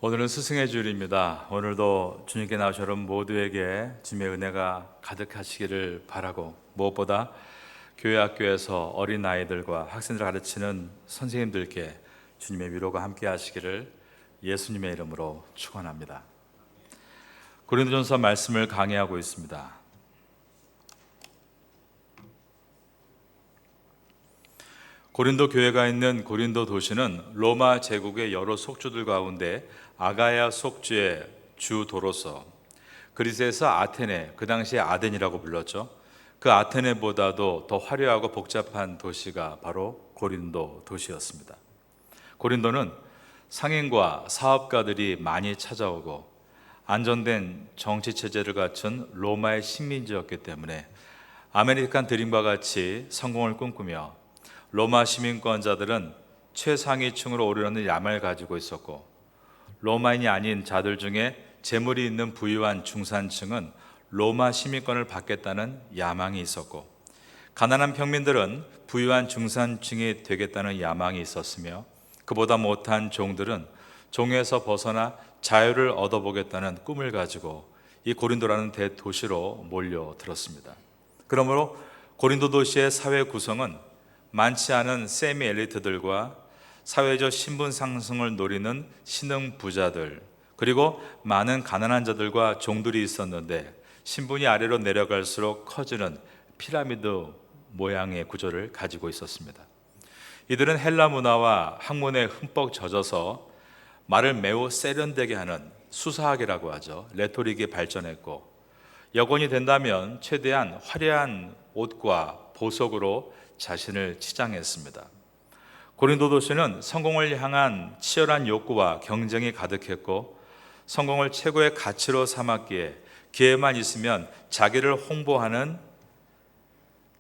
오늘은 스승의 주일입니다. 오늘도 주님께 나오신 여러분 모두에게 주님의 은혜가 가득하시기를 바라고, 무엇보다 교회 학교에서 어린 아이들과 학생들을 가르치는 선생님들께 주님의 위로가 함께 하시기를 예수님의 이름으로 축원합니다. 고린도전서 말씀을 강해하고 있습니다. 고린도 교회가 있는 고린도 도시는 로마 제국의 여러 속주들 가운데 아가야 속주의 주 도로서 그리스에서 아테네, 그 당시에 아덴이라고 불렀죠. 그 아테네보다도 더 화려하고 복잡한 도시가 바로 고린도 도시였습니다. 고린도는 상인과 사업가들이 많이 찾아오고 안정된 정치 체제를 갖춘 로마의 식민지였기 때문에 아메리칸 드림과 같이 성공을 꿈꾸며 로마 시민권자들은 최상위층으로 오르는 야망을 가지고 있었고, 로마인이 아닌 자들 중에 재물이 있는 부유한 중산층은 로마 시민권을 받겠다는 야망이 있었고, 가난한 평민들은 부유한 중산층이 되겠다는 야망이 있었으며, 그보다 못한 종들은 종에서 벗어나 자유를 얻어보겠다는 꿈을 가지고 이 고린도라는 대도시로 몰려들었습니다. 그러므로 고린도 도시의 사회 구성은 많지 않은 세미 엘리트들과 사회적 신분 상승을 노리는 신흥 부자들, 그리고 많은 가난한 자들과 종들이 있었는데, 신분이 아래로 내려갈수록 커지는 피라미드 모양의 구조를 가지고 있었습니다. 이들은 헬라 문화와 학문에 흠뻑 젖어서 말을 매우 세련되게 하는 수사학이라고 하죠. 레토릭이 발전했고, 여건이 된다면 최대한 화려한 옷과 보석으로 자신을 치장했습니다. 고린도 도시는 성공을 향한 치열한 욕구와 경쟁이 가득했고, 성공을 최고의 가치로 삼았기에 기회만 있으면 자기를 홍보하는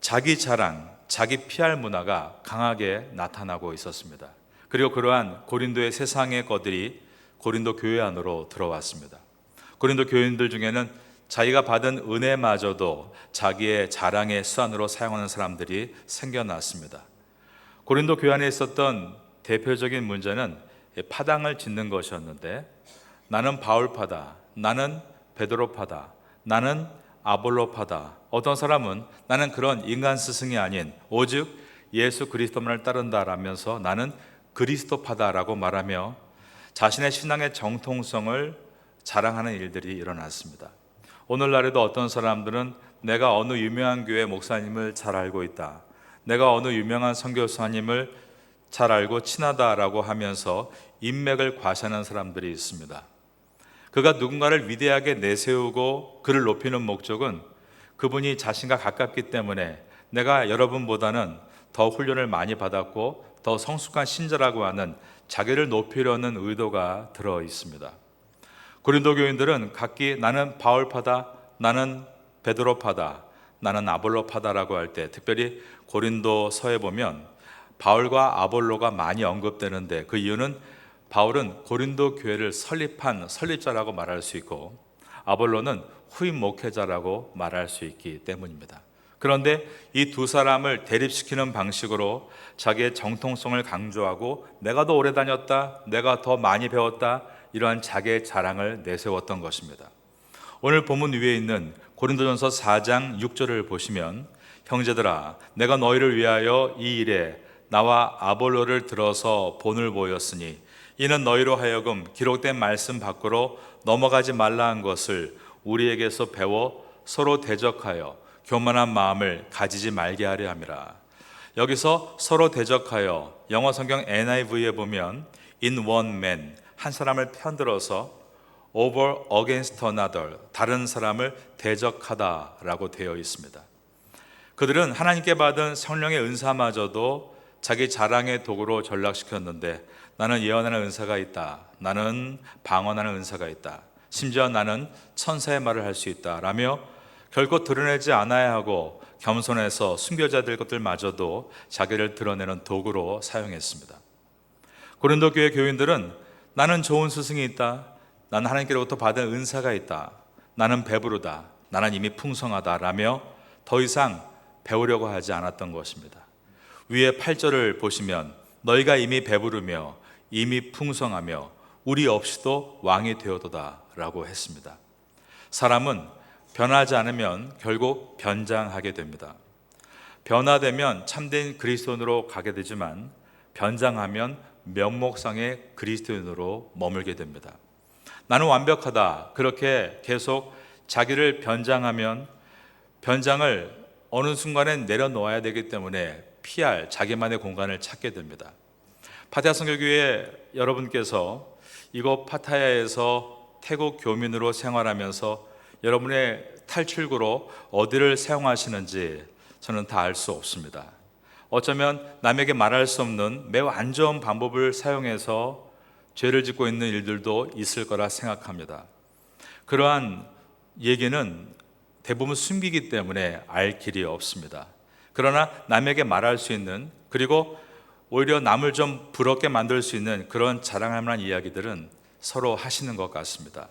자기 자랑, 자기 PR 문화가 강하게 나타나고 있었습니다. 그리고 그러한 고린도의 세상의 것들이 고린도 교회 안으로 들어왔습니다. 고린도 교인들 중에는 자기가 받은 은혜마저도 자기의 자랑의 수단으로 사용하는 사람들이 생겨났습니다. 고린도 교회 안에 있었던 대표적인 문제는 파당을 짓는 것이었는데, 나는 바울파다, 나는 베드로파다, 나는 아볼로파다. 어떤 사람은 나는 그런 인간 스승이 아닌 오직 예수 그리스도만을 따른다라면서 나는 그리스도파다라고 말하며 자신의 신앙의 정통성을 자랑하는 일들이 일어났습니다. 오늘날에도 어떤 사람들은 내가 어느 유명한 교회 목사님을 잘 알고 있다, 내가 어느 유명한 선교사님을 잘 알고 친하다라고 하면서 인맥을 과시하는 사람들이 있습니다. 그가 누군가를 위대하게 내세우고 그를 높이는 목적은 그분이 자신과 가깝기 때문에 내가 여러분보다는 더 훈련을 많이 받았고 더 성숙한 신자라고 하는 자기를 높이려는 의도가 들어 있습니다. 고린도 교인들은 각기 나는 바울파다, 나는 베드로파다, 나는 아볼로파다라고 할 때, 특별히 고린도서에 보면 바울과 아볼로가 많이 언급되는데, 그 이유는 바울은 고린도 교회를 설립한 설립자라고 말할 수 있고 아볼로는 후임 목회자라고 말할 수 있기 때문입니다. 그런데 이 두 사람을 대립시키는 방식으로 자기의 정통성을 강조하고 내가 더 오래 다녔다, 내가 더 많이 배웠다, 이러한 자기의 자랑을 내세웠던 것입니다. 오늘 본문 위에 있는 고린도전서 4장 6절을 보시면, 형제들아 내가 너희를 위하여 이 일에 나와 아볼로를 들어서 본을 보였으니 이는 너희로 하여금 기록된 말씀 밖으로 넘어가지 말라 한 것을 우리에게서 배워 서로 대적하여 교만한 마음을 가지지 말게 하려 함이라. 여기서 서로 대적하여, 영어 성경 NIV에 보면 in one man, 한 사람을 편들어서 over against another, 다른 사람을 대적하다라고 되어 있습니다. 그들은 하나님께 받은 성령의 은사마저도 자기 자랑의 도구로 전락시켰는데, 나는 예언하는 은사가 있다, 나는 방언하는 은사가 있다, 심지어 나는 천사의 말을 할 수 있다 라며 결코 드러내지 않아야 하고 겸손해서 숨겨져야 될 것들마저도 자기를 드러내는 도구로 사용했습니다. 고린도 교회 교인들은 나는 좋은 스승이 있다, 나는 하나님께로부터 받은 은사가 있다, 나는 배부르다, 나는 이미 풍성하다 라며 더 이상 배우려고 하지 않았던 것입니다. 위에 8절을 보시면 너희가 이미 배부르며 이미 풍성하며 우리 없이도 왕이 되어도다라고 했습니다. 사람은 변하지 않으면 결국 변장하게 됩니다. 변화되면 참된 그리스도인으로 가게 되지만 변장하면 면목상의 그리스도인으로 머물게 됩니다. 나는 완벽하다. 그렇게 계속 자기를 변장하면 변장을 어느 순간엔 내려놓아야 되기 때문에 피할 자기만의 공간을 찾게 됩니다. 파타야 선교교회 여러분께서 이곳 파타야에서 태국 교민으로 생활하면서 여러분의 탈출구로 어디를 사용하시는지 저는 다 알 수 없습니다. 어쩌면 남에게 말할 수 없는 매우 안 좋은 방법을 사용해서 죄를 짓고 있는 일들도 있을 거라 생각합니다. 그러한 얘기는 대부분 숨기기 때문에 알 길이 없습니다. 그러나 남에게 말할 수 있는, 그리고 오히려 남을 좀 부럽게 만들 수 있는 그런 자랑할 만한 이야기들은 서로 하시는 것 같습니다.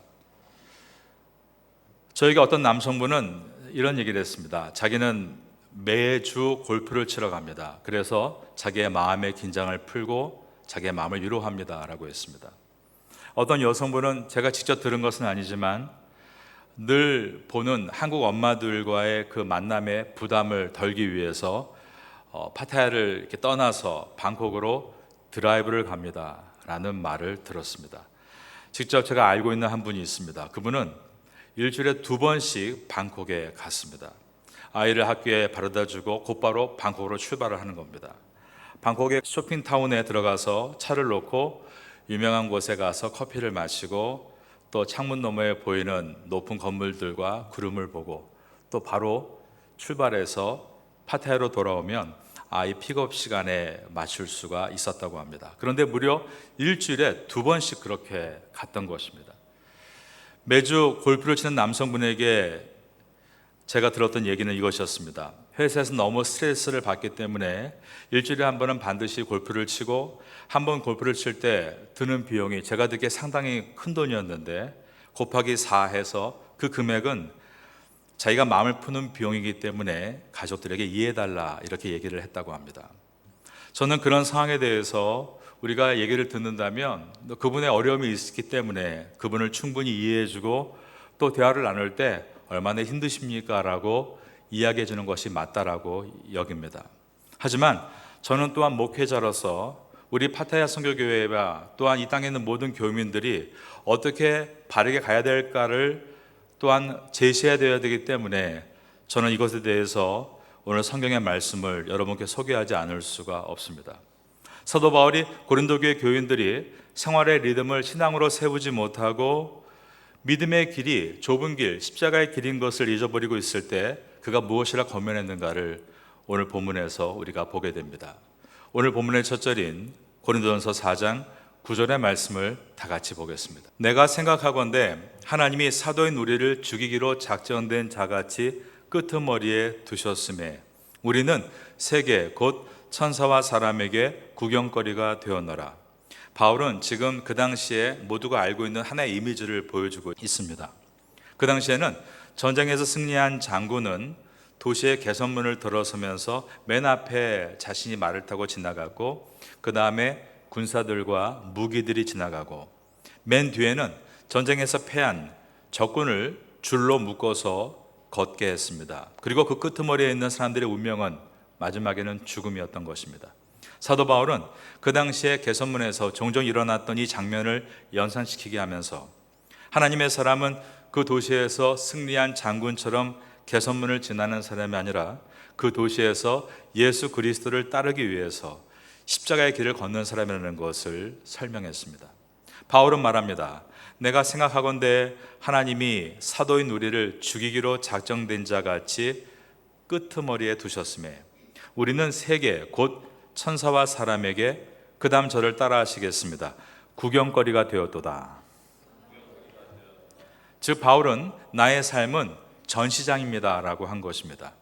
저에게 어떤 남성분은 이런 얘기를 했습니다. 자기는 매주 골프를 치러 갑니다. 그래서 자기의 마음의 긴장을 풀고 자기의 마음을 위로합니다 라고 했습니다. 어떤 여성분은 제가 직접 들은 것은 아니지만 늘 보는 한국 엄마들과의 그 만남의 부담을 덜기 위해서 파타야를 이렇게 떠나서 방콕으로 드라이브를 갑니다 라는 말을 들었습니다. 직접 제가 알고 있는 한 분이 있습니다. 그분은 일주일에 2번씩 방콕에 갔습니다. 아이를 학교에 바르다 주고 곧바로 방콕으로 출발을 하는 겁니다. 방콕의 쇼핑타운에 들어가서 차를 놓고 유명한 곳에 가서 커피를 마시고 또 창문 너머에 보이는 높은 건물들과 구름을 보고 또 바로 출발해서 파타야로 돌아오면 아이 픽업 시간에 맞출 수가 있었다고 합니다. 그런데 무려 일주일에 2번씩 그렇게 갔던 것입니다. 매주 골프를 치는 남성분에게 제가 들었던 얘기는 이것이었습니다. 회사에서 너무 스트레스를 받기 때문에 일주일에 한 번은 반드시 골프를 치고 한 번 골프를 칠 때 드는 비용이 제가 듣기에 상당히 큰 돈이었는데 곱하기 4 해서 그 금액은 자기가 마음을 푸는 비용이기 때문에 가족들에게 이해해달라 이렇게 얘기를 했다고 합니다. 저는 그런 상황에 대해서 우리가 얘기를 듣는다면 그분의 어려움이 있기 때문에 그분을 충분히 이해해주고 또 대화를 나눌 때 얼마나 힘드십니까? 라고 이야기해 주는 것이 맞다라고 여깁니다. 하지만 저는 또한 목회자로서 우리 파타야 선교교회와 또한 이 땅에 있는 모든 교민들이 어떻게 바르게 가야 될까를 또한 제시해야 되어야 되기 때문에 저는 이것에 대해서 오늘 성경의 말씀을 여러분께 소개하지 않을 수가 없습니다. 사도 바울이 고린도 교회 교인들이 생활의 리듬을 신앙으로 세우지 못하고 믿음의 길이 좁은 길, 십자가의 길인 것을 잊어버리고 있을 때 그가 무엇이라 권면했는가를 오늘 본문에서 우리가 보게 됩니다. 오늘 본문의 첫 절인 고린도전서 4장 9절의 말씀을 다 같이 보겠습니다. 내가 생각하건대 하나님이 사도인 우리를 죽이기로 작정된 자같이 끄트머리에 두셨음에 우리는 세계 곧 천사와 사람에게 구경거리가 되었노라. 바울은 지금 그 당시에 모두가 알고 있는 하나의 이미지를 보여주고 있습니다. 그 당시에는 전쟁에서 승리한 장군은 도시의 개선문을 들어서면서 맨 앞에 자신이 말을 타고 지나갔고 그 다음에 군사들과 무기들이 지나가고 맨 뒤에는 전쟁에서 패한 적군을 줄로 묶어서 걷게 했습니다. 그리고 그 끄트머리에 있는 사람들의 운명은 마지막에는 죽음이었던 것입니다. 사도 바울은 그 당시에 개선문에서 종종 일어났던 이 장면을 연상시키게 하면서 하나님의 사람은 그 도시에서 승리한 장군처럼 개선문을 지나는 사람이 아니라 그 도시에서 예수 그리스도를 따르기 위해서 십자가의 길을 걷는 사람이라는 것을 설명했습니다. 바울은 말합니다. 내가 생각하건대 하나님이 사도인 우리를 죽이기로 작정된 자같이 끄트머리에 두셨음에 우리는 세계 곧 천사와 사람에게 그 다음 저를 따라 하시겠습니다. 구경거리가 되었도다. 즉 바울은 나의 삶은 전시장입니다 라고 한 것입니다.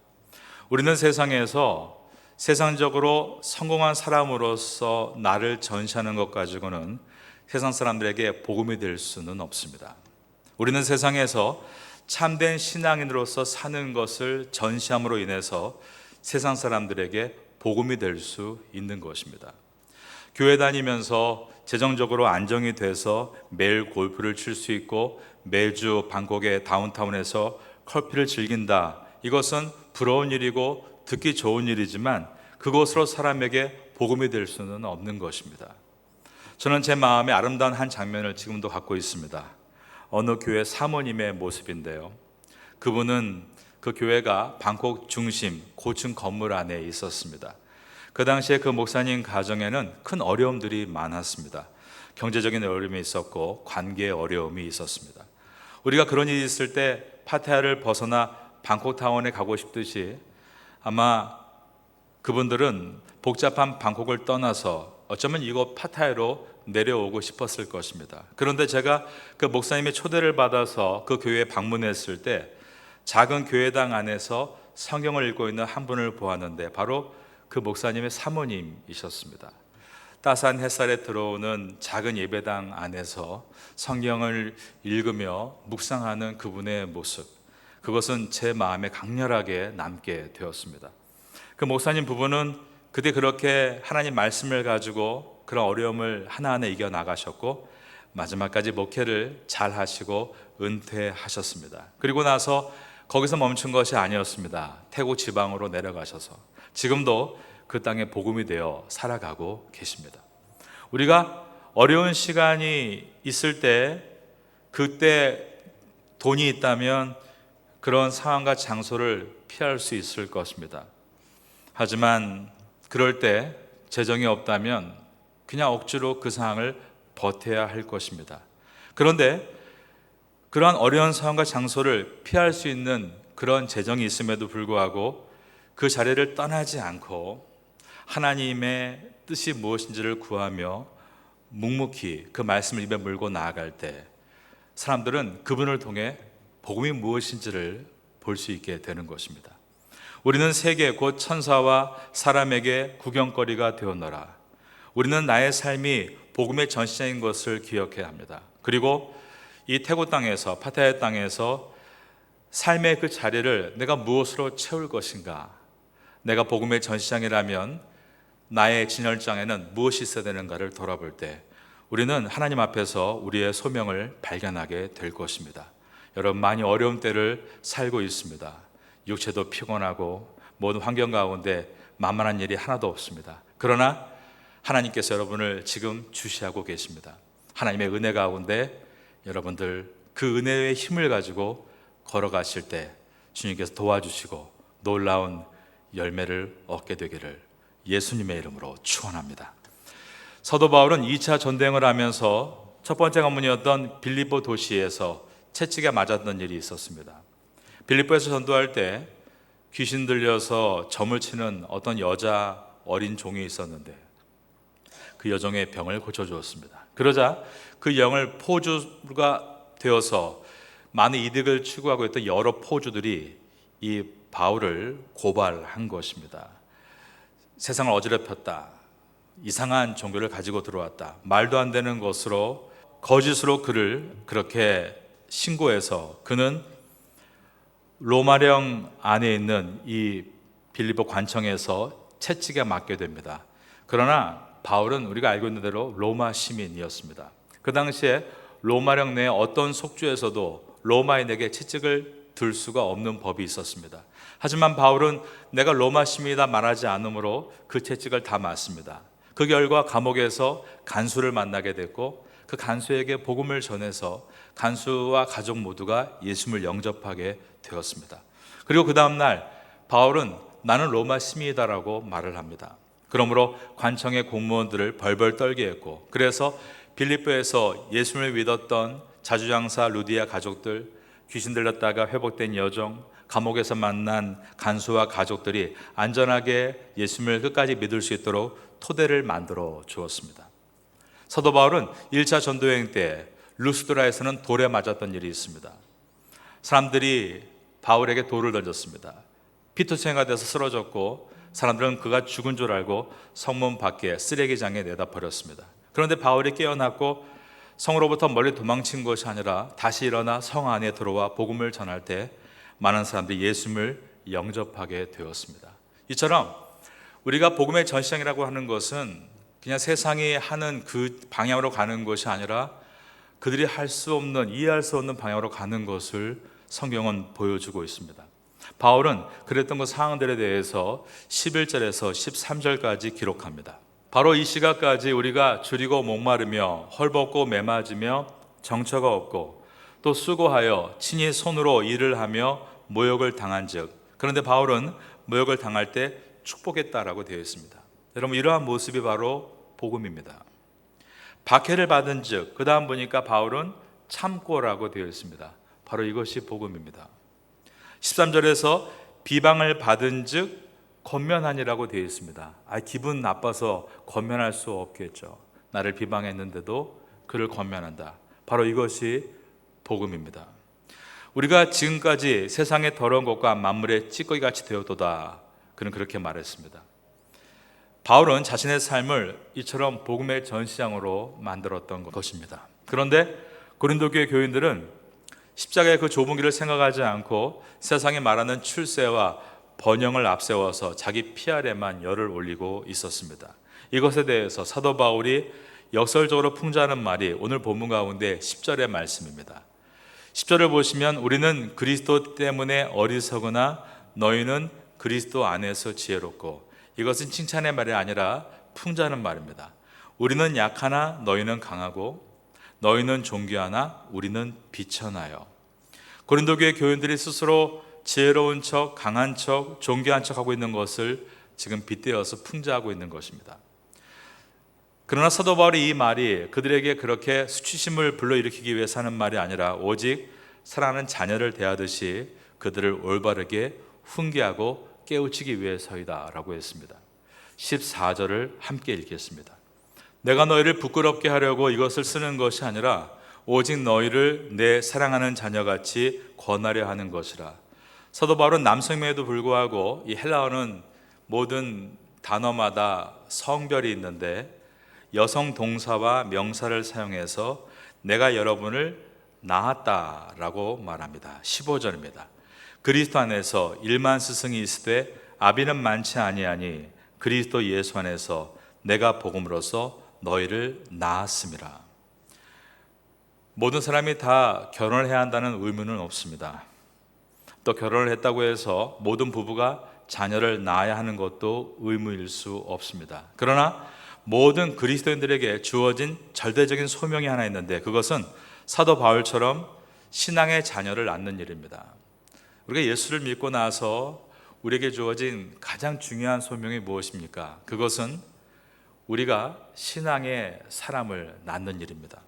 우리는 세상에서 세상적으로 성공한 사람으로서 나를 전시하는 것 가지고는 세상 사람들에게 복음이 될 수는 없습니다. 우리는 세상에서 참된 신앙인으로서 사는 것을 전시함으로 인해서 세상 사람들에게 복음이 될 수 있는 것입니다. 교회 다니면서 재정적으로 안정이 돼서 매일 골프를 칠 수 있고 매주 방콕의 다운타운에서 커피를 즐긴다. 이것은 부러운 일이고 듣기 좋은 일이지만 그것으로 사람에게 복음이 될 수는 없는 것입니다. 저는 제 마음에 아름다운 한 장면을 지금도 갖고 있습니다. 어느 교회 사모님의 모습인데요. 그분은 그 교회가 방콕 중심 고층 건물 안에 있었습니다. 그 당시에 그 목사님 가정에는 큰 어려움들이 많았습니다. 경제적인 어려움이 있었고 관계의 어려움이 있었습니다. 우리가 그런 일이 있을 때 파타야를 벗어나 방콕타운에 가고 싶듯이 아마 그분들은 복잡한 방콕을 떠나서 어쩌면 이곳 파타야로 내려오고 싶었을 것입니다. 그런데 제가 그 목사님의 초대를 받아서 그 교회에 방문했을 때 작은 교회당 안에서 성경을 읽고 있는 한 분을 보았는데 바로 그 목사님의 사모님이셨습니다. 따스한 햇살에 들어오는 작은 예배당 안에서 성경을 읽으며 묵상하는 그분의 모습, 그것은 제 마음에 강렬하게 남게 되었습니다. 그 목사님 부부는 그때 그렇게 하나님 말씀을 가지고 그런 어려움을 하나하나 이겨나가셨고 마지막까지 목회를 잘 하시고 은퇴하셨습니다. 그리고 나서 거기서 멈춘 것이 아니었습니다. 태국 지방으로 내려가셔서 지금도 그 땅에 복음이 되어 살아가고 계십니다. 우리가 어려운 시간이 있을 때 그때 돈이 있다면 그런 상황과 장소를 피할 수 있을 것입니다. 하지만 그럴 때 재정이 없다면 그냥 억지로 그 상황을 버텨야 할 것입니다. 그런데 그러한 어려운 상황과 장소를 피할 수 있는 그런 재정이 있음에도 불구하고 그 자리를 떠나지 않고 하나님의 뜻이 무엇인지를 구하며 묵묵히 그 말씀을 입에 물고 나아갈 때 사람들은 그분을 통해 복음이 무엇인지를 볼 수 있게 되는 것입니다. 우리는 세계 곧 천사와 사람에게 구경거리가 되었노라. 우리는 나의 삶이 복음의 전시장인 것을 기억해야 합니다. 그리고 이 태국 땅에서 파타야 땅에서 삶의 그 자리를 내가 무엇으로 채울 것인가? 내가 복음의 전시장이라면 나의 진열장에는 무엇이 있어야 되는가를 돌아볼 때 우리는 하나님 앞에서 우리의 소명을 발견하게 될 것입니다. 여러분, 많이 어려운 때를 살고 있습니다. 육체도 피곤하고 모든 환경 가운데 만만한 일이 하나도 없습니다. 그러나 하나님께서 여러분을 지금 주시하고 계십니다. 하나님의 은혜 가운데 여러분들 그 은혜의 힘을 가지고 걸어가실 때 주님께서 도와주시고 놀라운 열매를 얻게 되기를 예수님의 이름으로 축원합니다. 사도 바울은 2차 전쟁을 하면서 첫 번째 관문이었던 빌립보 도시에서 채찍에 맞았던 일이 있었습니다. 빌립보에서 전도할 때 귀신 들려서 점을 치는 어떤 여자 어린 종이 있었는데 그 여종의 병을 고쳐주었습니다. 그러자 그 영을 포주가 되어서 많은 이득을 추구하고 있던 여러 포주들이 이 바울을 고발한 것입니다. 세상을 어지럽혔다. 이상한 종교를 가지고 들어왔다. 말도 안 되는 것으로 거짓으로 그를 그렇게 신고해서 그는 로마령 안에 있는 이 빌립보 관청에서 채찍에 맞게 됩니다. 그러나 바울은 우리가 알고 있는 대로 로마 시민이었습니다. 그 당시에 로마령 내 어떤 속주에서도 로마인에게 채찍을 들 수가 없는 법이 있었습니다. 하지만 바울은 내가 로마 시민이다 말하지 않으므로 그 채찍을 다 맞습니다. 그 결과 감옥에서 간수를 만나게 됐고 그 간수에게 복음을 전해서 간수와 가족 모두가 예수님을 영접하게 되었습니다. 그리고 그 다음날 바울은 나는 로마 시민이다라고 말을 합니다. 그러므로 관청의 공무원들을 벌벌 떨게 했고 그래서 빌립보에서 예수님을 믿었던 자주장사 루디아 가족들, 귀신 들렸다가 회복된 여종, 감옥에서 만난 간수와 가족들이 안전하게 예수님을 끝까지 믿을 수 있도록 토대를 만들어 주었습니다. 사도 바울은 1차 전도여행 때 루스드라에서는 돌에 맞았던 일이 있습니다. 사람들이 바울에게 돌을 던졌습니다. 피투성이가 돼서 쓰러졌고 사람들은 그가 죽은 줄 알고 성문 밖에 쓰레기장에 내다 버렸습니다. 그런데 바울이 깨어났고 성으로부터 멀리 도망친 것이 아니라 다시 일어나 성 안에 들어와 복음을 전할 때 많은 사람들이 예수님을 영접하게 되었습니다. 이처럼 우리가 복음의 전시장이라고 하는 것은 그냥 세상이 하는 그 방향으로 가는 것이 아니라 그들이 할 수 없는, 이해할 수 없는 방향으로 가는 것을 성경은 보여주고 있습니다. 바울은 그랬던 그 상황들에 대해서 11절에서 13절까지 기록합니다. 바로 이 시각까지 우리가 줄이고 목마르며 헐벗고 매맞으며 정처가 없고 또 수고하여 친히 손으로 일을 하며 모욕을 당한즉, 그런데 바울은 모욕을 당할 때 축복했다라고 되어 있습니다. 여러분, 이러한 모습이 바로 복음입니다. 박해를 받은 즉, 그 다음 보니까 바울은 참고라고 되어 있습니다. 바로 이것이 복음입니다. 13절에서 비방을 받은 즉 권면하니라고 되어 있습니다. 기분 나빠서 권면할 수 없겠죠. 나를 비방했는데도 그를 권면한다. 바로 이것이 복음입니다. 우리가 지금까지 세상의 더러운 것과 만물의 찌꺼기같이 되었도다, 그는 그렇게 말했습니다. 바울은 자신의 삶을 이처럼 복음의 전시장으로 만들었던 것입니다. 그런데 고린도 교회 교인들은 십자가의 그 좁은 길을 생각하지 않고 세상이 말하는 출세와 번영을 앞세워서 자기 PR에만 열을 올리고 있었습니다. 이것에 대해서 사도 바울이 역설적으로 풍자하는 말이 오늘 본문 가운데 10절의 말씀입니다. 10절을 보시면 우리는 그리스도 때문에 어리석으나 너희는 그리스도 안에서 지혜롭고, 이것은 칭찬의 말이 아니라 풍자하는 말입니다. 우리는 약하나 너희는 강하고 너희는 존귀하나 우리는 비천하여. 고린도 교회 교인들이 스스로 지혜로운 척, 강한 척, 존귀한 척 하고 있는 것을 지금 빗대어서 풍자하고 있는 것입니다. 그러나 사도 바울이 이 말이 그들에게 그렇게 수치심을 불러일으키기 위해서 하는 말이 아니라 오직 사랑하는 자녀를 대하듯이 그들을 올바르게 훈계하고 깨우치기 위해서이다 라고 했습니다. 14절을 함께 읽겠습니다. 내가 너희를 부끄럽게 하려고 이것을 쓰는 것이 아니라 오직 너희를 내 사랑하는 자녀같이 권하려 하는 것이라. 사도 바울은 남성임에도 불구하고 이 헬라어는 모든 단어마다 성별이 있는데 여성 동사와 명사를 사용해서 내가 여러분을 낳았다라고 말합니다. 15절입니다. 그리스도 안에서 1만 스승이 있으되 아비는 많지 아니하니 그리스도 예수 안에서 내가 복음으로써 너희를 낳았음이라. 모든 사람이 다 결혼을 해야 한다는 의무는 없습니다. 또 결혼을 했다고 해서 모든 부부가 자녀를 낳아야 하는 것도 의무일 수 없습니다. 그러나 모든 그리스도인들에게 주어진 절대적인 소명이 하나 있는데 그것은 사도 바울처럼 신앙의 자녀를 낳는 일입니다. 우리가 예수를 믿고 나서 우리에게 주어진 가장 중요한 소명이 무엇입니까? 그것은 우리가 신앙의 사람을 낳는 일입니다.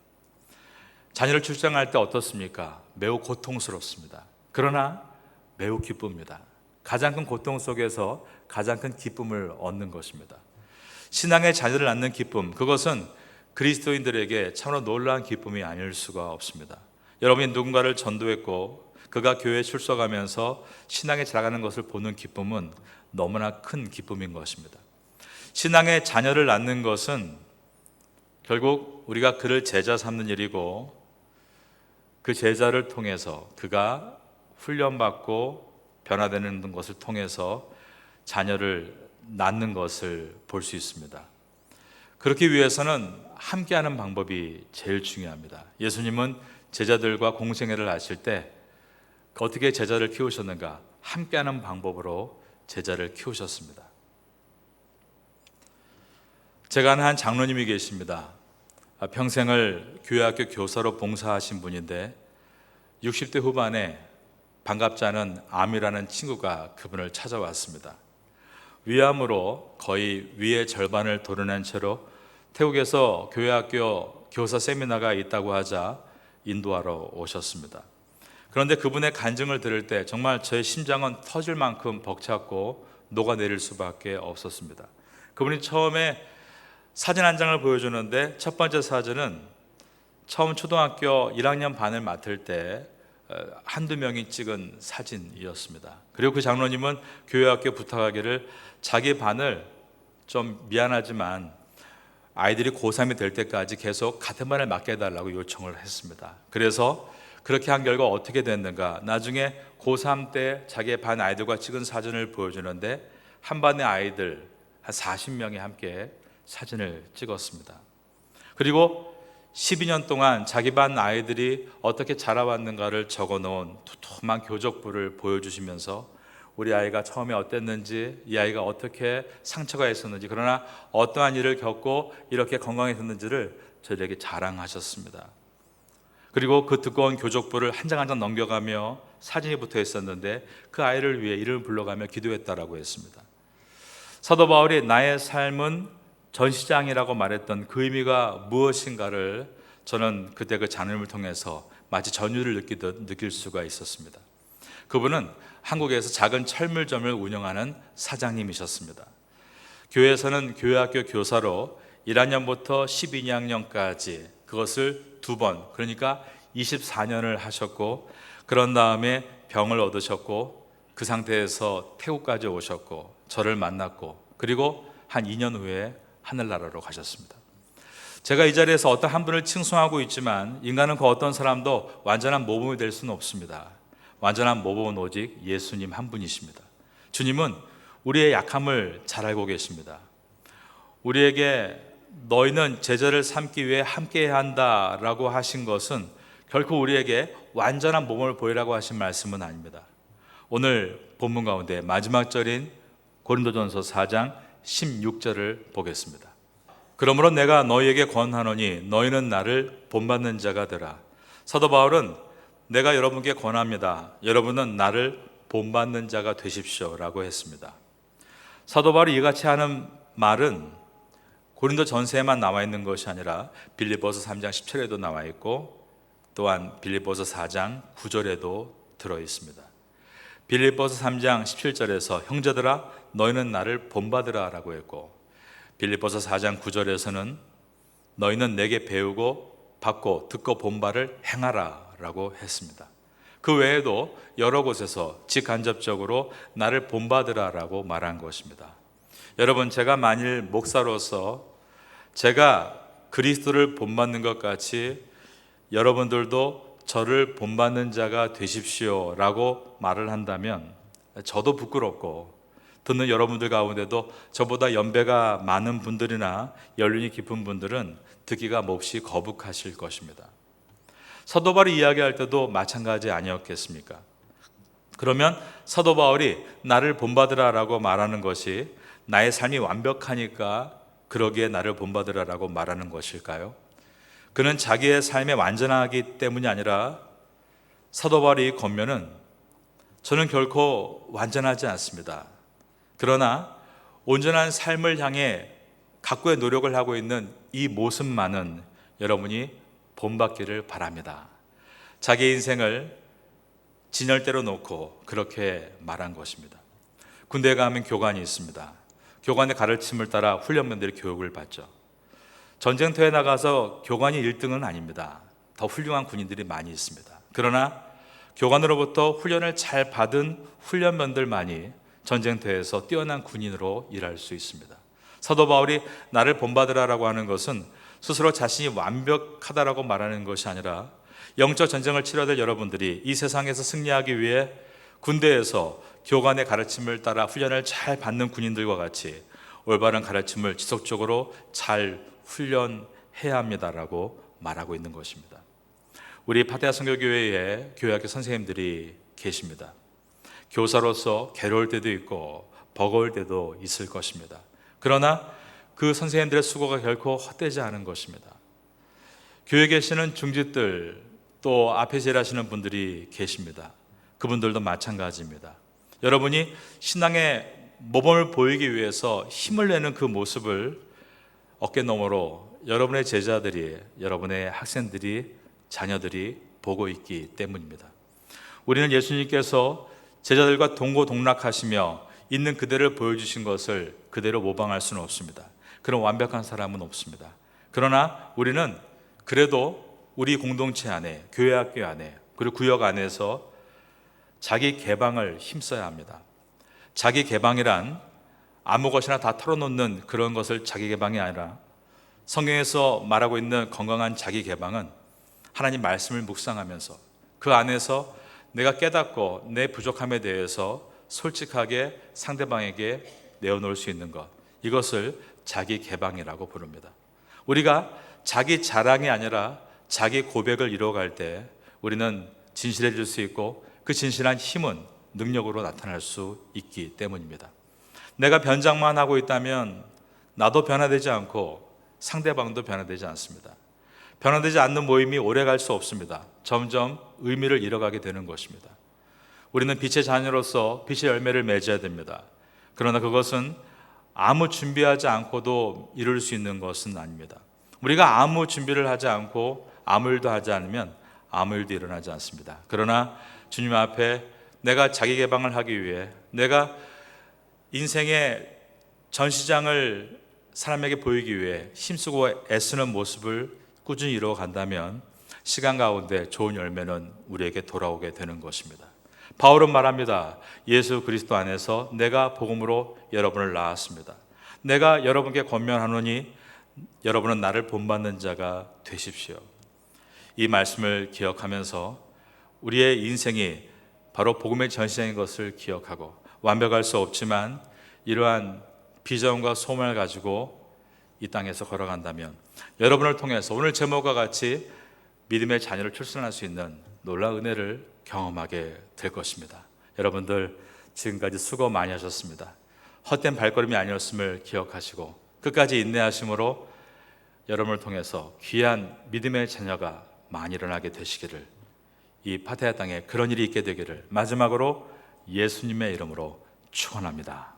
자녀를 출산할 때 어떻습니까? 매우 고통스럽습니다. 그러나 매우 기쁩니다. 가장 큰 고통 속에서 가장 큰 기쁨을 얻는 것입니다. 신앙의 자녀를 낳는 기쁨, 그것은 그리스도인들에게 참으로 놀라운 기쁨이 아닐 수가 없습니다. 여러분이 누군가를 전도했고 그가 교회에 출석하면서 신앙에 자라가는 것을 보는 기쁨은 너무나 큰 기쁨인 것입니다. 신앙의 자녀를 낳는 것은 결국 우리가 그를 제자 삼는 일이고 그 제자를 통해서 그가 훈련받고 변화되는 것을 통해서 자녀를 낳는 것을 볼 수 있습니다. 그렇기 위해서는 함께하는 방법이 제일 중요합니다. 예수님은 제자들과 공생애를 하실 때 어떻게 제자를 키우셨는가? 함께하는 방법으로 제자를 키우셨습니다. 제가 아는 한 장로님이 계십니다. 평생을 교회학교 교사로 봉사하신 분인데 60대 후반에 반갑지 않은 암이라는 친구가 그분을 찾아왔습니다. 위암으로 거의 위의 절반을 도려낸 채로 태국에서 교회학교 교사 세미나가 있다고 하자 인도하러 오셨습니다. 그런데 그분의 간증을 들을 때 정말 제 심장은 터질 만큼 벅찼고 녹아내릴 수밖에 없었습니다. 그분이 처음에 사진 한 장을 보여주는데 첫 번째 사진은 처음 초등학교 1학년 반을 맡을 때 한두 명이 찍은 사진이었습니다. 그리고 그 장로님은 교회학교 부탁하기를 자기 반을 좀 미안하지만 아이들이 고3이 될 때까지 계속 같은 반을 맡게 해달라고 요청을 했습니다. 그래서 그렇게 한 결과 어떻게 됐는가? 나중에 고3 때 자기의 반 아이들과 찍은 사진을 보여주는데 한 반의 아이들 한 40명이 함께 사진을 찍었습니다. 그리고 12년 동안 자기 반 아이들이 어떻게 자라왔는가를 적어놓은 두툼한 교적부를 보여주시면서 우리 아이가 처음에 어땠는지, 이 아이가 어떻게 상처가 있었는지, 그러나 어떠한 일을 겪고 이렇게 건강해졌는지를 저희에게 자랑하셨습니다. 그리고 그 두꺼운 교적부를 한 장 한 장 넘겨가며 사진이 붙어 있었는데 그 아이를 위해 이름을 불러가며 기도했다라고 했습니다. 사도 바울이 나의 삶은 전시장이라고 말했던 그 의미가 무엇인가를 저는 그때 그 장면을 통해서 마치 전율을 느끼듯 느낄 수가 있었습니다. 그분은 한국에서 작은 철물점을 운영하는 사장님이셨습니다. 교회에서는 교회학교 교사로 1학년부터 12학년까지 그것을 2번, 그러니까 24년을 하셨고, 그런 다음에 병을 얻으셨고, 그 상태에서 태국까지 오셨고 저를 만났고, 그리고 한 2년 후에 하늘나라로 가셨습니다. 제가 이 자리에서 어떤 한 분을 칭송하고 있지만 인간은 그 어떤 사람도 완전한 모범이 될 수는 없습니다. 완전한 모범은 오직 예수님 한 분이십니다. 주님은 우리의 약함을 잘 알고 계십니다. 우리에게 너희는 제자를 삼기 위해 함께해야 한다라고 하신 것은 결코 우리에게 완전한 몸을 보이라고 하신 말씀은 아닙니다. 오늘 본문 가운데 마지막 절인 고린도전서 4장 16절을 보겠습니다. 그러므로 내가 너희에게 권하노니 너희는 나를 본받는 자가 되라. 사도 바울은 내가 여러분께 권합니다. 여러분은 나를 본받는 자가 되십시오 라고 했습니다. 사도 바울이 이같이 하는 말은 고린도 전서에만 나와 있는 것이 아니라 빌립보서 3장 10절에도 나와 있고 또한 빌립보서 4장 9절에도 들어 있습니다. 빌립보서 3장 17절에서 형제들아 너희는 나를 본받으라 라고 했고, 빌립보서 4장 9절에서는 너희는 내게 배우고 받고 듣고 본 바를 행하라 라고 했습니다. 그 외에도 여러 곳에서 직간접적으로 나를 본받으라 라고 말한 것입니다. 여러분, 제가 만일 목사로서 제가 그리스도를 본받는 것 같이 여러분들도 저를 본받는 자가 되십시오 라고 말을 한다면 저도 부끄럽고, 듣는 여러분들 가운데도 저보다 연배가 많은 분들이나 연륜이 깊은 분들은 듣기가 몹시 거북하실 것입니다. 사도 바울이 이야기할 때도 마찬가지 아니었겠습니까? 그러면 사도 바울이 나를 본받으라 라고 말하는 것이 나의 삶이 완벽하니까 그러기에 나를 본받으라 라고 말하는 것일까요? 그는 자기의 삶에 완전하기 때문이 아니라 사도 바울의 권면은 저는 결코 완전하지 않습니다. 그러나 온전한 삶을 향해 각고의 노력을 하고 있는 이 모습만은 여러분이 본받기를 바랍니다. 자기 인생을 진열대로 놓고 그렇게 말한 것입니다. 군대에 가면 교관이 있습니다. 교관의 가르침을 따라 훈련병들이 교육을 받죠. 전쟁터에 나가서 교관이 1등은 아닙니다. 더 훌륭한 군인들이 많이 있습니다. 그러나 교관으로부터 훈련을 잘 받은 훈련병들만이 전쟁터에서 뛰어난 군인으로 일할 수 있습니다. 사도 바울이 나를 본받으라라고 하는 것은 스스로 자신이 완벽하다라고 말하는 것이 아니라 영적 전쟁을 치러야 될 여러분들이 이 세상에서 승리하기 위해 군대에서 교관의 가르침을 따라 훈련을 잘 받는 군인들과 같이 올바른 가르침을 지속적으로 잘 훈련해야 합니다라고 말하고 있는 것입니다. 우리 파테아 선교교회에 교회학교 선생님들이 계십니다. 교사로서 괴로울 때도 있고 버거울 때도 있을 것입니다. 그러나 그 선생님들의 수고가 결코 헛되지 않은 것입니다. 교회에 계시는 중직들, 또 앞에서 일하시는 분들이 계십니다. 그분들도 마찬가지입니다. 여러분이 신앙의 모범을 보이기 위해서 힘을 내는 그 모습을 어깨너머로 여러분의 제자들이, 여러분의 학생들이, 자녀들이 보고 있기 때문입니다. 우리는 예수님께서 제자들과 동고동락하시며 있는 그대를 보여주신 것을 그대로 모방할 수는 없습니다. 그런 완벽한 사람은 없습니다. 그러나 우리는 그래도 우리 공동체 안에, 교회학교 안에, 그리고 구역 안에서 자기 개방을 힘써야 합니다. 자기 개방이란 아무 것이나 다 털어놓는 그런 것을 자기 개방이 아니라, 성경에서 말하고 있는 건강한 자기 개방은 하나님 말씀을 묵상하면서 그 안에서 내가 깨닫고 내 부족함에 대해서 솔직하게 상대방에게 내어놓을 수 있는 것, 이것을 자기 개방이라고 부릅니다. 우리가 자기 자랑이 아니라 자기 고백을 이루어갈 때 우리는 진실해질 수 있고 그 진실한 힘은 능력으로 나타날 수 있기 때문입니다. 내가 변장만 하고 있다면 나도 변화되지 않고 상대방도 변화되지 않습니다. 변화되지 않는 모임이 오래 갈 수 없습니다. 점점 의미를 잃어가게 되는 것입니다. 우리는 빛의 자녀로서 빛의 열매를 맺어야 됩니다. 그러나 그것은 아무 준비하지 않고도 이룰 수 있는 것은 아닙니다. 우리가 아무 준비를 하지 않고 아무 일도 하지 않으면 아무 일도 일어나지 않습니다. 그러나 주님 앞에 내가 자기 개방을 하기 위해, 내가 인생의 전시장을 사람에게 보이기 위해 힘쓰고 애쓰는 모습을 꾸준히 이루어 간다면 시간 가운데 좋은 열매는 우리에게 돌아오게 되는 것입니다. 바울은 말합니다. 예수 그리스도 안에서 내가 복음으로 여러분을 낳았습니다. 내가 여러분께 권면하노니 여러분은 나를 본받는 자가 되십시오. 이 말씀을 기억하면서 우리의 인생이 바로 복음의 전시장인 것을 기억하고, 완벽할 수 없지만 이러한 비전과 소망을 가지고 이 땅에서 걸어간다면 여러분을 통해서 오늘 제목과 같이 믿음의 자녀를 출산할 수 있는 놀라운 은혜를 경험하게 될 것입니다. 여러분들 지금까지 수고 많이 하셨습니다. 헛된 발걸음이 아니었음을 기억하시고 끝까지 인내하심으로 여러분을 통해서 귀한 믿음의 자녀가 많이 일어나게 되시기를, 이 파타야 땅에 그런 일이 있게 되기를 마지막으로 예수님의 이름으로 축원합니다.